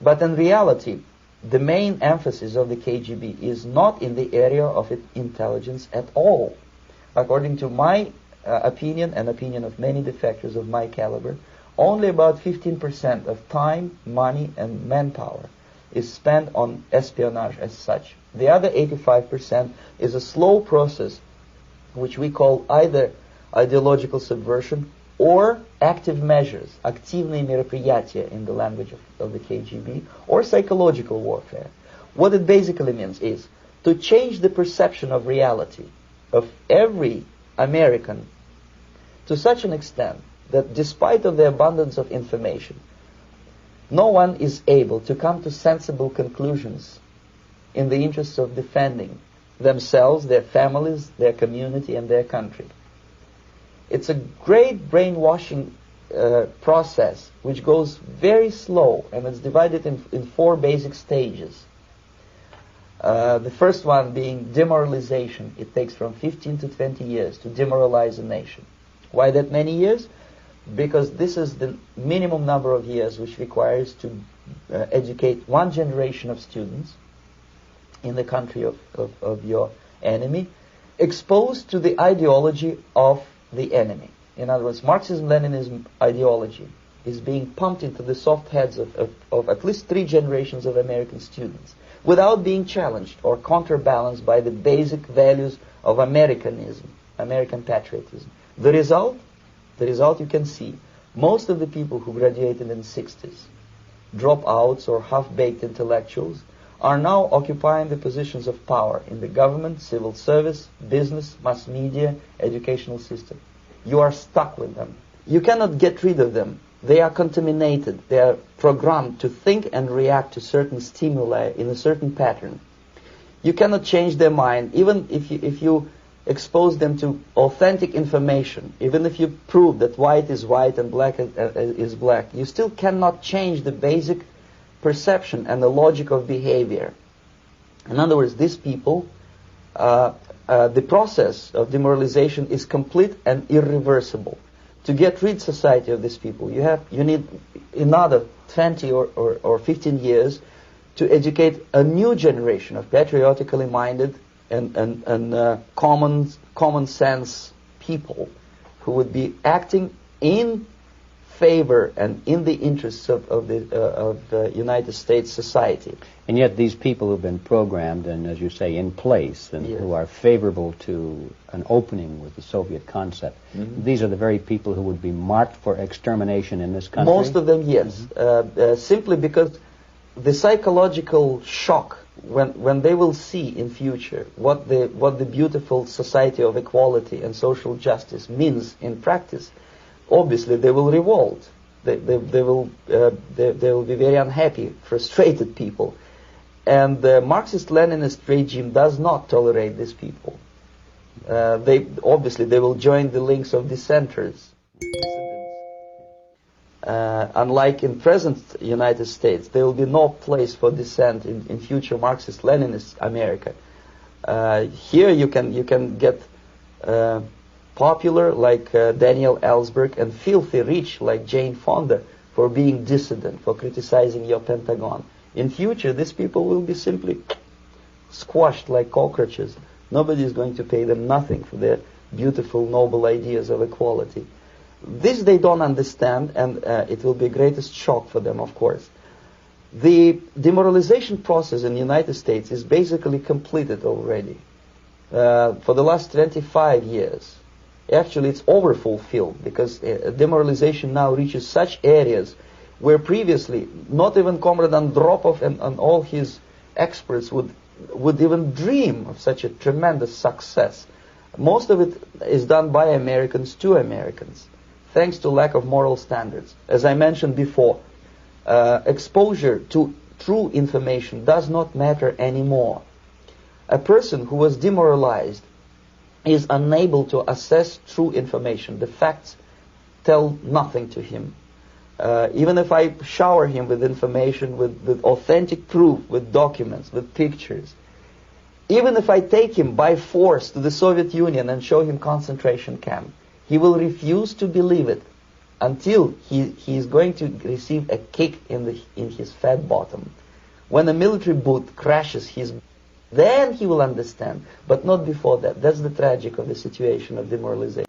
But in reality, the main emphasis of the KGB is not in the area of intelligence at all. According to my opinion and opinion of many defectors of my caliber, only about 15% of time, money, and manpower is spent on espionage as such. The other 85% is a slow process which we call either ideological subversion or active measures, активные мероприятия in the language of the KGB, or psychological warfare. What it basically means is to change the perception of reality of every American to such an extent that despite of the abundance of information, no one is able to come to sensible conclusions in the interests of defending themselves, their families, their community, and their country. It's a great brainwashing process which goes very slow, and it's divided in four basic stages. The first one being demoralization. It takes from 15 to 20 years to demoralize a nation. Why that many years? Because this is the minimum number of years which requires to educate one generation of students in the country of your enemy, exposed to the ideology of the enemy. In other words, Marxism-Leninism ideology is being pumped into the soft heads of at least 3 generations of American students without being challenged or counterbalanced by the basic values of Americanism, American patriotism. The result you can see. Most of the people who graduated in the 60s, dropouts or half-baked intellectuals, are now occupying the positions of power in the government, civil service, business, mass media, educational system. You are stuck with them. You cannot get rid of them. They are contaminated. They are programmed to think and react to certain stimuli in a certain pattern. You cannot change their mind, even if you expose them to authentic information, even if you prove that white is white and black is black. You still cannot change the basic perception and the logic of behavior. In other words, these people, the process of demoralization is complete and irreversible. To get rid society of these people, you need another 20 or 15 years to educate a new generation of patriotically minded and common sense people who would be acting in favor and in the interests of the United States society. And yet these people who've been programmed and, as you say, in place and who are favorable to an opening with the Soviet ccncept, these are the very people who would be marked for extermination in this country? Most of them, yes. Simply because the psychological shock when they will see in future what the beautiful society of equality and social justice means in practice, obviously they will revolt. They will be very unhappy, frustrated people, and the Marxist-Leninist regime does not tolerate these people. They will join the links of dissenters. Unlike in present United States, there will be no place for dissent in future Marxist-Leninist America. Here you can get popular like Daniel Ellsberg and filthy rich like Jane Fonda for being dissident, for criticizing your Pentagon. In future, these people will be simply squashed like cockroaches. Nobody is going to pay them nothing for their beautiful, noble ideas of equality. This they don't understand, and it will be a greatest shock for them, of course. The demoralization process in the United States is basically completed already. For the last 25 years. Actually, it's overfulfilled, because demoralization now reaches such areas where previously not even Comrade Andropov and all his experts would even dream of such a tremendous success. Most of it is done by Americans to Americans, thanks to lack of moral standards. As I mentioned before, exposure to true information does not matter anymore. A person who was demoralized is unable to assess true information. The facts tell nothing to him. Even if I shower him with information, with authentic proof, with documents, with pictures, even if I take him by force to the Soviet Union and show him concentration camp, he will refuse to believe it. until he is going to receive a kick in his fat bottom. When a military boot crashes then he will understand, but not before that. That's the tragic of the situation of demoralization.